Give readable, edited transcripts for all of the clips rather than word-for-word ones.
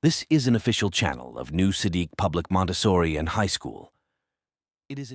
This is an official channel of New Siddiq Public Montessori and High School. It is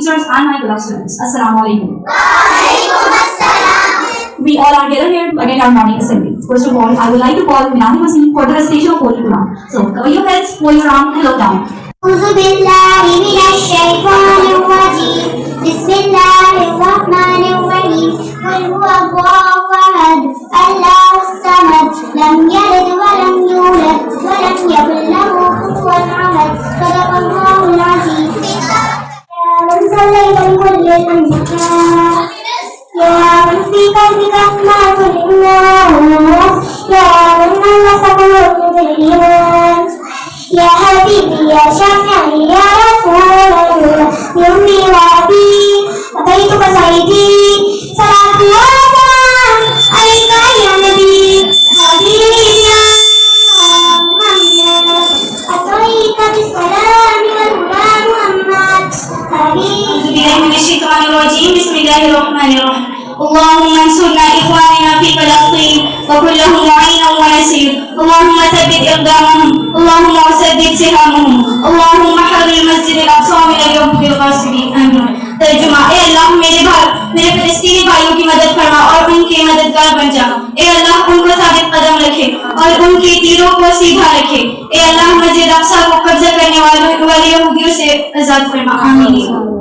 teachers and my beloved students. Assalamu alaikum. We all are gathered here to attend our morning assembly. First of all, I would like to call Minahi Wasim for the recitation of Holy Quran. So, cover your heads, hold your arms, and look down. أعوذ بالله من الشيطان الرجيم بسم الله الرحمن الرحيم قل هو الله أحد الله الصمد لم يلد ولم يولد ولم يكن له كفوا أحد صدق الله العظيم يا من صليت بكل الأنبياء يا من في قلبك أسماء الناس يا من نلس قلوب بالإيمان يا حبيبي يا شافعي يا رسول الله يومي وابي أتيتك سيدي صلاة الله وسلام عليك يا نبي حبيبي يا محمد أتيت بالسلام والهدى محمد حبيبي من الشيطان الرجيم بسم الله الرحمن الرحيم اللهم انصرنا إخواننا في فلسطين وكلهم معينا ونسير اللهم ثبت إقدامهم اللهم وسدد سهامهم اللهم حرر المسجد الأقصى من اليهود الغاصبين آمين तर्जुमा ए अल्लाह मेरे फिलिस्तीनी भाइयों की मदद फरमा और उनके मददगार बन जा ए अल्लाह उनको साबित कदम रखे और उनके तीरों को सीधा रखे ए अल्लाह मस्जिद अक्सा को कब्जा करने वाले यहूदियों से आजाद फरमा आमीन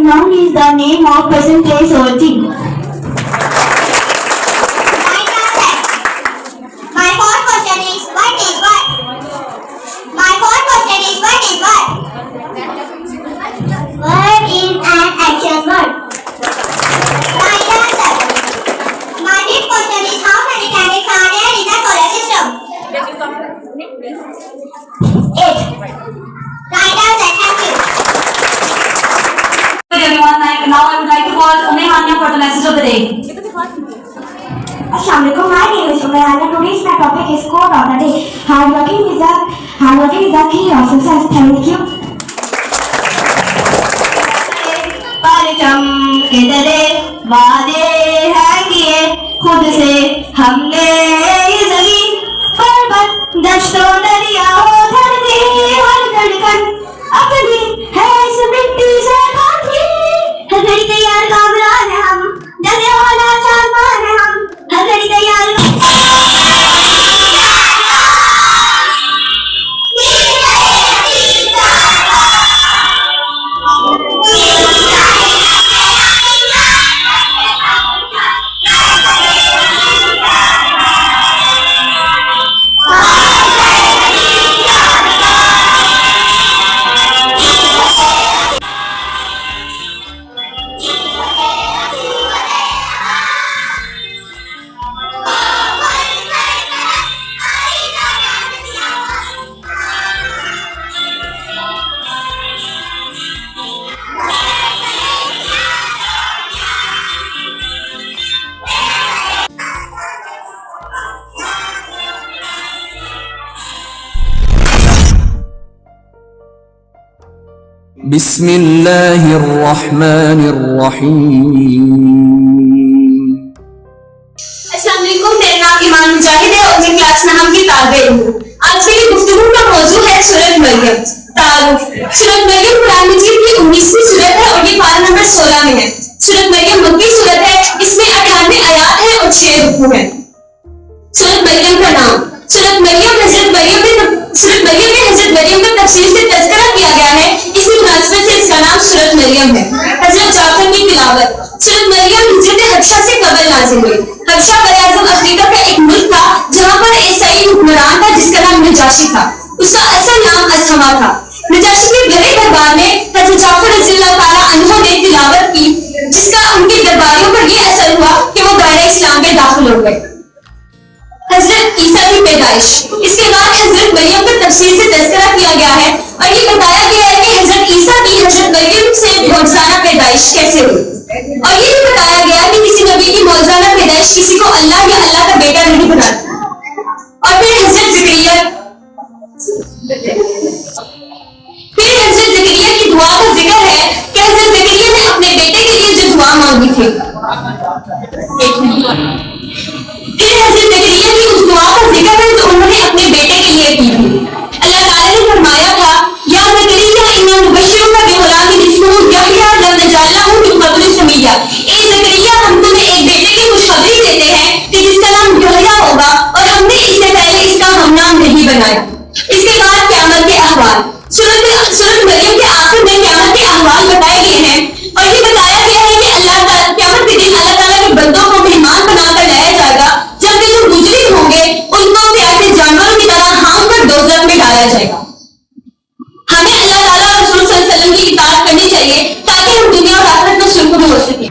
Noun is the name of person, place or thing. My fourth question is what is what? My fourth question is what is what? Word is an action word. Right answer. My fifth question is how many planets are there in the solar system? 8. Right answer. Thank you. Everyone, now I would like to call Umehania for the message of the day. Assalamualaikum. My name is Umehania. Today's my topic is quote of the day. Hardworking is the key of success. Thank you. परचम के तले वादे हैं किए खुद से हमने ये ज़मीन पर्वत दश्तों दरियाओं धरती हर धड़कन अपनी है इस मिट्टी से हर घड़ी तैयार कामरान है हम जैसे वाला चांदमान है हम हर घड़ी तैयार बिस्मिल्लाहिर्रहमानिर्रहीम। अस्सलाम वालेकुम, मेरा नाम ईमान मुजाहिद है और मैं क्लास 9 की तालिब हूँ। आज मेरी गुफ्तगू का मौजू है सूरत मरियम। तारुफ। सूरत मरियम कुरान मजीद की 19वीं सूरत है और ये पारा नंबर 16 में है। सूरत मरियम मक्की सूरत है, इसमें 98 आयात है और 6 रुकू है। सूरत मरियम का नाम। सूरत मरियम में हजरत मरियम का तफसील से तज़किरा किया गया है, इसी मुनासिबत से इसका नाम सूरत मरियम है। हजरत जाफर की तिलावत। सूरत मरियम हिजरत हबशा से कबल नाज़िल हुई। हबशा बराज़म अफ्रीका का एक मुल्क था जहाँ पर ईसाई हुक्मरान था जिसका नाम नजाशी था। उसका असल नाम असहमा था। नजाशी के बड़े दरबार में हजरत जाफर रज़ियल्लाहु ताला अन्हु ने तिलावत की, जिसका उनके दरबारियों पर यह असर हुआ कि वो दायरे इस्लाम में दाखिल हो गए। हजरत ईसा की पैदाइश। इसके बाद हजरत मरियम का तफसील से तज़किरा किया गया है और ये बताया गया है कि हजरत ईसा की हजरत मरियम से मौजज़ाना पैदाइश कैसे हुई। और ये भी बताया गया कि किसी नबी की मौजज़ाना पैदाइश किसी को अल्लाह या अल्लाह का बेटा नहीं बनाता। और फिर हजरत ज़करिया की दुआ का जिक्र है कि हजरत ज़करिया ने अपने बेटे के लिए जो दुआ मांगी थी, फिर हजरत ज़करिया की उस दुआ का जिक्र है जो उन्होंने अपने बेटे के लिए की थी। अल्लाह ताला ने फरमाया था, या ज़करिया इन्ना नुबश्शिरुका बिग़ुलामिन इस्मुहु यहया लम नजअल लहु मिन क़ब्लु समय्या। ए ज़करिया, हम तुम्हें एक बेटे की खुशखबरी देते हैं कि जिसका नाम यहया होगा और हमने इससे पहले इसका हमनाम नहीं बनाया। इसके बाद क़यामत के अहवाल। सूरत मरियम के आखिर में क़यामत के अहवाल बताए गए हैं और ये बताया गया है कि क़यामत के दिन अल्लाह ताला के बंदों को मेहमान बनाकर लाया जाएगा। जब वे लोग मुजरिम होंगे, उनको प्यासे जानवरों की तरह हाम कर दोज़ख में डाला जाएगा। हमें अल्लाह ताला और रसूल सल्लल्लाहु अलैहि वसल्लम की इताअत करनी चाहिए ताकि हम दुनिया और आखिरत में सुरखरू हो सकें।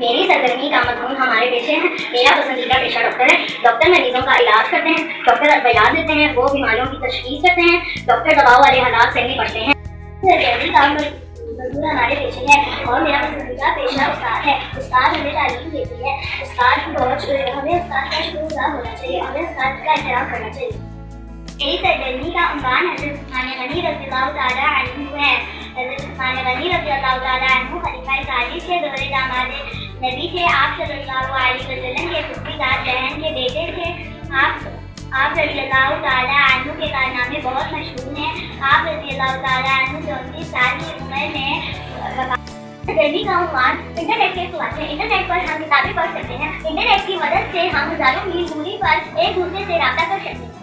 मेरी सरगर्मी का मजमून हमारे पेशे हैं। मेरा पसंदीदा पेशा डॉक्टर है। डॉक्टर मरीजों का इलाज करते हैं, डॉक्टर इलाज देते हैं, वो बीमारियों की तशखीस करते हैं, डॉक्टर दबाव वाले हालात से निपटते हैं। सरगर्मी का मजमून हमारे पेशे है और मेरा पसंदीदा पेशा उस्ताद है। उस्ताद हमें तालीम देती है। उस्ताद हमें उस्ताद का शुक्रगुजार होना चाहिए, हमें उस्ताद का एहतराम करना चाहिए। मेरी सरगर्मी का उन्वान हज़रत उस्मान गनी रज़ियल्लाहु तआला अन्हु है। हज़रत उस्मान गनी रज़ियल्लाहु तआला अन्हु खलीफा राशिद के दोहरे दामाद नबी थे। आप सल्लल्लाहु अलैहि वसल्लम के खुददार बहन के बेटे थे। आप रज़ियल्लाहु तआला अन्हु के कारनामे बहुत मशहूर हैं। आप रज़ियल्लाहु तआला अन्हु 34 साल की उम्र में सरगर्मी का उन्वान इंटरनेट के वास्ते। इंटरनेट पर हम किताबें पढ़ सकते हैं। इंटरनेट की मदद से हम हज़ारों मील दूरी पर एक दूसरे से राब्ता कर सकते हैं।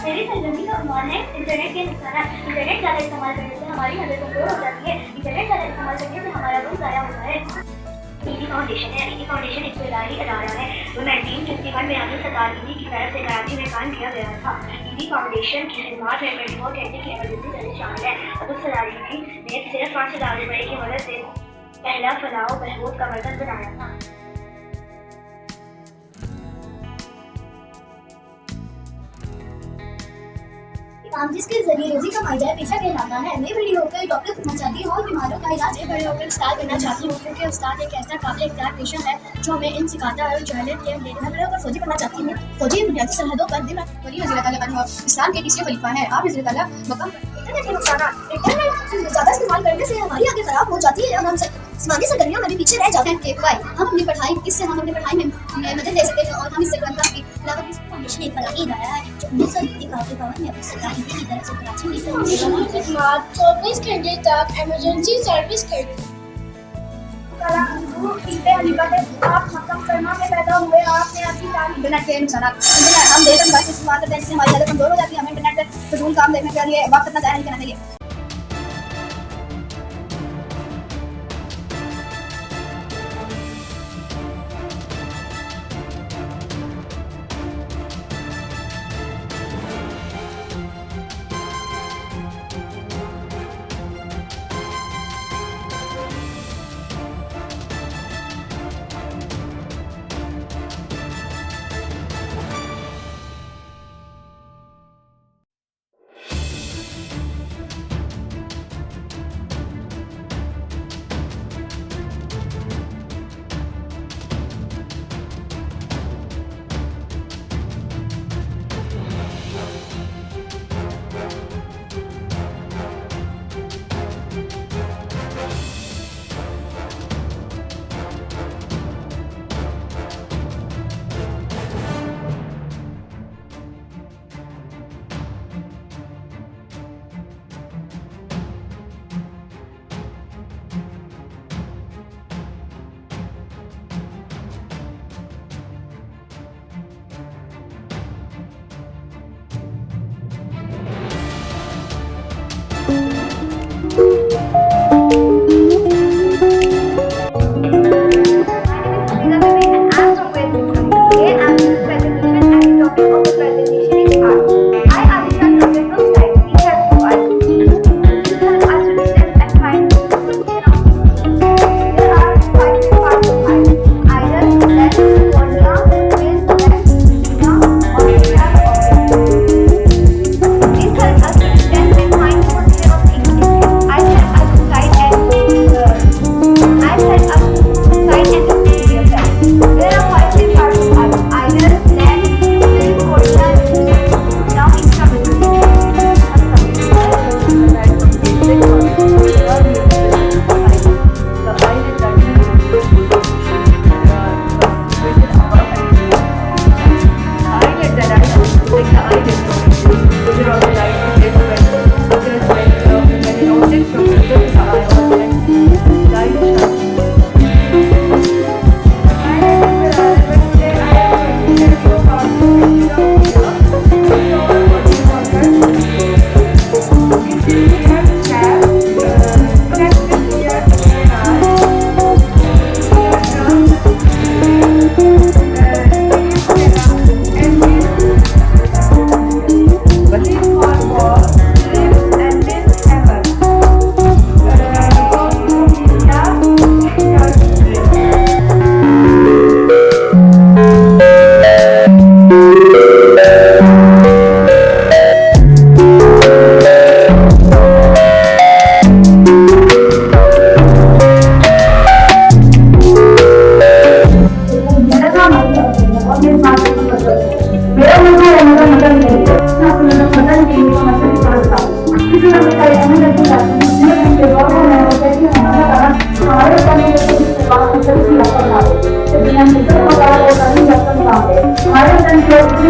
मेरी सरगर्मी का उन्वान है इंटरनेट के नुकसान। इंटरनेट ज़्यादा इस्तेमाल करने से हमारी नज़र कमज़ोर हो जाती है। इंटरनेट ज़्यादा इस्तेमाल करने से हमारा वक्त ज़ाया होता है। ईदी फाउंडेशन है। ईदी फाउंडेशन एक सरकारी अदारा है जो 1951 में आमिर सरदार ईदी की तरफ से कराची में कायम किया गया था। ईदी फाउंडेशन की खिदमत में 24 घंटे की इमरजेंसी सर्विस शामिल है। अब्दुल सलार ईदी ने सिर्फ 5,000 रुपये की मदद से पहला फलाह बहबूद का मरकज़ बनाया था। काम जिसके जरिए रोजी कमाई जाए पेशा कहलाता है। मैं बड़ी होकर डॉक्टर बनना चाहती हूँ और बीमारों का इलाज बड़े होकर उस्ताद बनना चाहती हूँ, क्योंकि उस्ताद एक ऐसा काबिल इख्तियार पेशा है जो हमें इन सिखाता है और जो हमें बड़े होकर फौजी बनना चाहती हूँ। फौजी बुनियादी सरहदों पर दिन रात वली वज़ीर-ए-आज़म इस्लाम के तीसरे खलीफा है। आप रज़ी मकाम इंटरनेट के नुकसान। इंटरनेट ज़्यादा इस्तेमाल करने से हमारी आंखें खराब हो जाती है और हम जिस्मानी सरगर्मियों में भी पीछे रह जाते हैं। हम अपनी पढ़ाई में मदद ले सकते हैं और हम इस सरगर्मी की अलावा फाउंडेशन एक फलाही इदारा है जो 1951 में अपनी सरकारी की तरफ से कराची में खिदमत 24 घंटे तक इमरजेंसी सर्विस करती है। आप मक्का करना में पैदा हुए, आपने अपनी तारीफ इंटरनेट के नुकसान। हम देर तक इस्तेमाल करते हैं जिससे हमारी आदत कमजोर हो जाती है। हमें इंटरनेट पर फजूल काम देखने के लिए वक्त इतना ज़ाया नहीं करना चाहिए।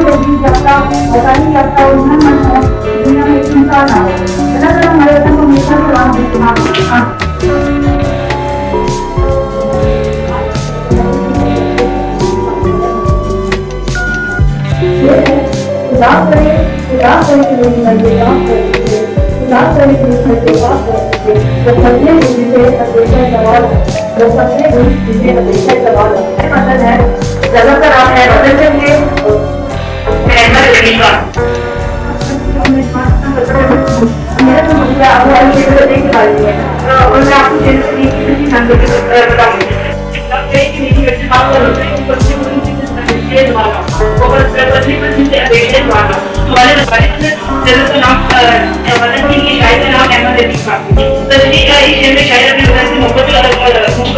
जीत जाता आसानी जाता उन्हें मन हो दुनिया में चिंता ना हो अल्लाह ताला हमारे वतन को हमेशा सलाम देना उदास करे कि नहीं मरते उदास करे कि नहीं मरते वो फसले जिसे हमेशा सवाल वो फसले जिसे हमेशा सवाल मतलब है जगह का नाम है बदल देंगे मेरा तो मुझे आपको अच्छे से देख पा रही है और मैं आपको जैसे बताऊंगी हमारे जगह का नाम वतन की शायद का नाम अहमद रफीक खान तस्वीर का इस शेर में शायद अपने वतन से मोहब्बत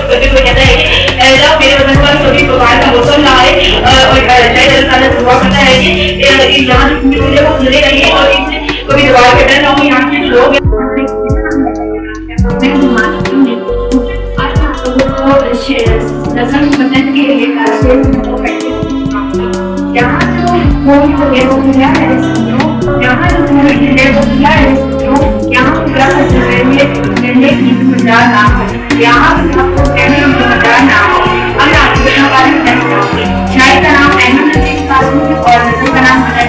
करते हुए कहता है कि अल्लाह मेरे वतन पर कभी भगवान का मौसम ना आए और शायद अल्लाह ताला दुआ करता है कि यहाँ जो मुझे वो खुले रहिए और इससे कभी दुआ का डर ना हो यहाँ के लोग नजर वतन के यहाँ जो मोहित है वो क्या है यहाँ जो मोहित है वो क्या है यहाँ पूरा झंडे की मजार नाम है यहाँ आपको कहने की मजार नाम है अगर आपको इसके बारे में जानना होगी शायद का नाम अहमद रफीक खान और नजर का नाम मदद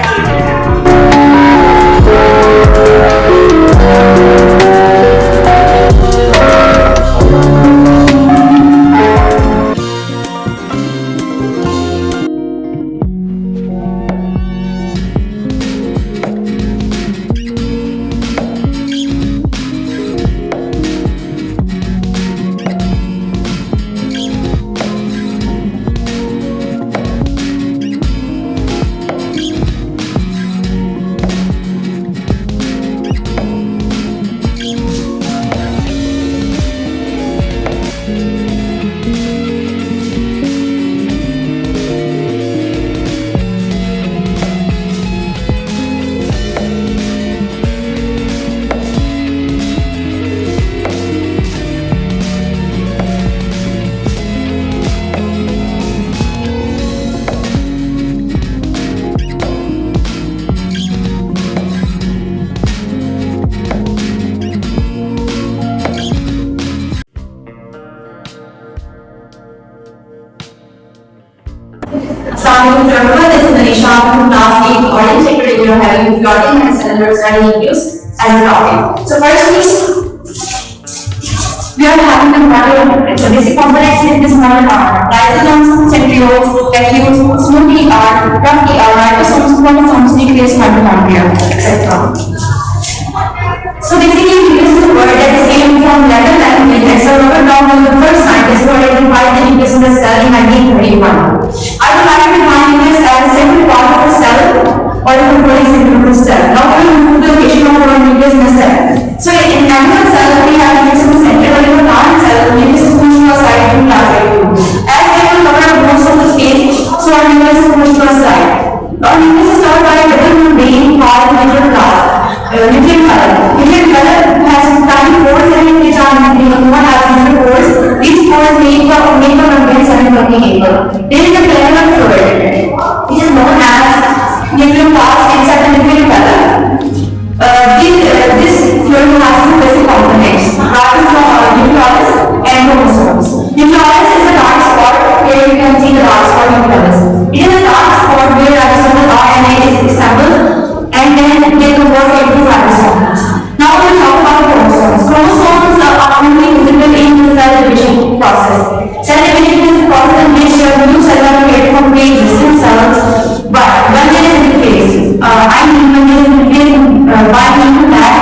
This is Manisha from class 8 audience secretary. We are having plotting and cylinders and reviews as a topic. So firstly, we are having the model. So basic components in this model are lysosomes, centrioles, vacuoles, smoothly are, roughly are, ribosomes, chromosomes, nucleus, mitochondria, etc. So basically, we use the word that is taken from Latin language. So Robert Brown was the first scientist who identified the nucleus of the cell in 1931. I would like to define nucleus as a central part of the cell or the controlling system of the cell. Not only the location of our nucleus in the cell. So in animal cell, we have nucleus in the center, but in the plant cell, nucleus is pushed to a side to large as they will cover most of the space, so our nucleus is pushed to a side. Our nucleus is covered by a double membrane called nuclear clasp. Nuclear color has tiny pores in which are one has different pores. These pores make the membrane semi-permeable. There is a granular fluid. It is known as nuclear clasp inside the nuclear color. This fluid has two basic components: nucleolus and chromosomes. Nucleolus is a dark spot. Here you can see the dark spot nucleolus. It is a dark spot where ribosomal RNA is assembled and then they convert into ribosomes. Now we will talk about chromosomes. Chromosomes are only visible in the cell division process. Cell division is the process in which new cells are created from pre-existing cells. But when there is interphase, when there is interphase, by meaning that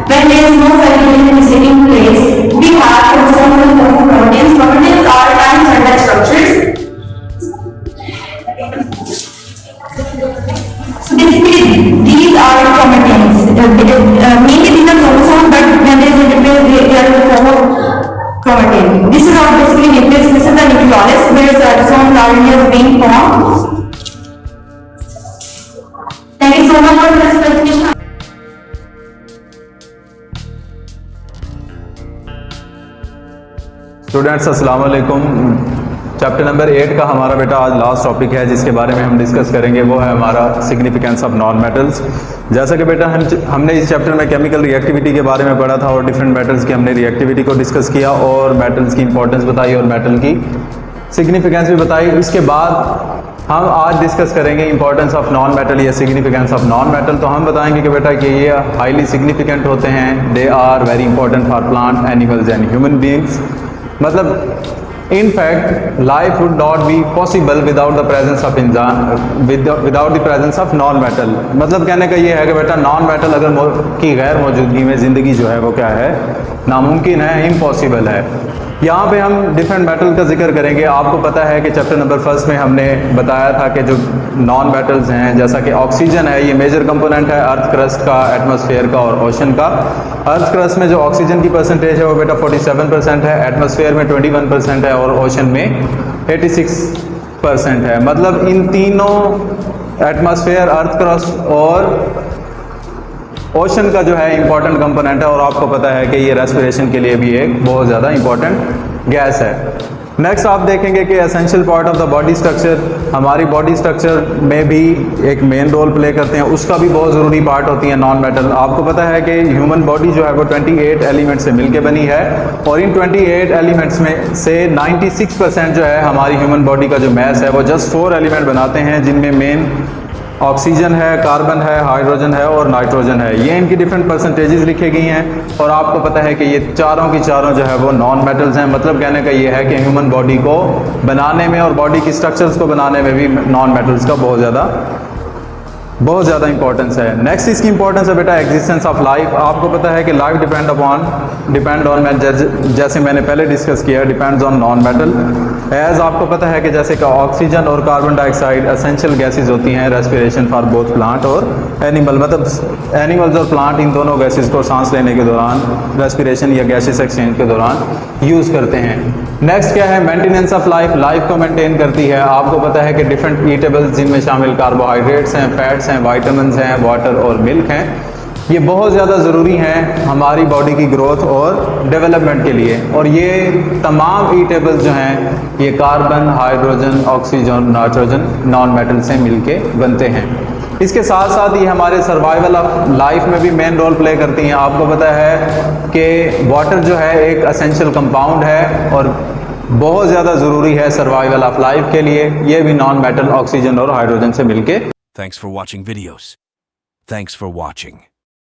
when there is no cell division is taking place, we have chromosomes with proteins. Proteins are tiny cell-like structures. So basically, these are chromatins. Mainly these are chromosomes, but when there is interphase, they are the form of chromatin. This is our basically nucleus. This is the nucleolus, where the ribosomes RNA is being formed. Thank you so much for this presentation. Students, Assalamu alaikum. Chapter number 8 का हमारा बेटा आज last topic है जिसके बारे में हम discuss करेंगे, वो है हमारा सिग्निफिकेंस ऑफ नॉन मेटल्स। जैसा कि बेटा हमने इस चैप्टर में केमिकल रिएक्टिविटी के बारे में पढ़ा था और डिफरेंट मेटल्स की हमने रिएक्टिविटी को डिस्कस किया और मेटल्स की इंपॉर्टेंस बताई और मेटल की सिग्निफिकेंस भी बताई। इसके बाद हम आज डिस्कस करेंगे इंपॉर्टेंस ऑफ नॉन मेटल या सिग्निफिकेंस ऑफ नॉन मेटल। तो हम बताएंगे कि बेटा कि ये हाईली सिग्निफिकेंट होते हैं, they are very important for plant, animals and human beings. मतलब in fact life would not be possible without the presence of without the presence of non metal। मतलब कहने का ये है कि बेटा नॉन मेटल अगर की गैर मौजूदगी में ज़िंदगी जो है वो क्या है, नामुमकिन है, इम्पॉसिबल है। यहाँ पे हम डिफरेंट मेटल का जिक्र करेंगे। आपको पता है कि चैप्टर नंबर 1 में हमने बताया था कि जो नॉन मेटल्स हैं जैसा कि ऑक्सीजन है, ये मेजर कंपोनेंट है अर्थ क्रस्ट का, एटमॉस्फेयर का और ओशन का। अर्थ क्रस्ट में जो ऑक्सीजन की परसेंटेज है वो बेटा 47% है, एटमॉस्फेयर में 21% है और ओशन में 86% है। मतलब इन तीनों एटमॉस्फेयर, अर्थ क्रस्ट और ओशन का जो है इंपॉर्टेंट कंपोनेंट है और आपको पता है कि ये रेस्पिरेशन के लिए भी एक बहुत ज़्यादा इंपॉर्टेंट गैस है। नेक्स्ट आप देखेंगे कि essential part of the body structure, हमारी बॉडी स्ट्रक्चर में भी एक मेन रोल प्ले करते हैं, उसका भी बहुत ज़रूरी पार्ट होती है नॉन मेटल। आपको पता है कि ह्यूमन बॉडी जो है वो 28 एलिमेंट से मिलके बनी है और इन 28 एलिमेंट्स में से 96% जो है हमारी ह्यूमन बॉडी का जो मैस है वो जस्ट 4 एलिमेंट बनाते हैं, जिनमें मेन ऑक्सीजन है, कार्बन है, हाइड्रोजन है और नाइट्रोजन है। ये इनकी डिफरेंट परसेंटेजेस लिखी गई हैं और आपको पता है कि ये चारों की चारों जो है वो नॉन मेटल्स हैं। मतलब कहने का ये है कि ह्यूमन बॉडी को बनाने में और बॉडी की स्ट्रक्चर्स को बनाने में भी नॉन मेटल्स का बहुत ज़्यादा इंपॉर्टेंस है। नेक्स्ट इसकी इंपॉर्टेंस है बेटा एग्जिस्टेंस ऑफ लाइफ। आपको पता है कि लाइफ डिपेंड ऑन जैसे मैंने पहले डिस्कस किया, depends on non metal. As आपको पता है कि जैसे कि ऑक्सीजन और कार्बन डाइऑक्साइड एसेंशियल गैसेज होती हैं रेस्पिरेशन फॉर बोथ प्लांट और एनिमल। मतलब एनिमल्स और प्लांट इन दोनों गैसेज को सांस लेने के दौरान रेस्पिरेशन या गैसेस एक्सचेंज के दौरान यूज़ करते हैं। नेक्स्ट क्या है, मेंटेनेंस ऑफ लाइफ को मेंटेन करती है। आपको पता है कि डिफरेंट ईटेबल्स जिनमें शामिल कार्बोहाइड्रेट्स हैं, फैट्स हैं, वाइटामिन्स हैं, वाटर और मिल्क हैं, ये बहुत ज़्यादा ज़रूरी हैं हमारी बॉडी की ग्रोथ और डेवलपमेंट के लिए। और ये तमाम ईटेबल्स जो हैं ये carbon, hydrogen, oxygen, nitrogen non metal से मिलके बनते हैं। इसके साथ साथ ये हमारे सर्वाइवल ऑफ लाइफ में भी मेन रोल प्ले करती हैं। आपको पता है कि वाटर जो है एक एसेंशियल कंपाउंड है और बहुत ज़्यादा ज़रूरी है सर्वाइवल ऑफ लाइफ के लिए। ये भी नॉन मेटल ऑक्सीजन और हाइड्रोजन से मिलके। Thanks for watching videos. Thanks for watching.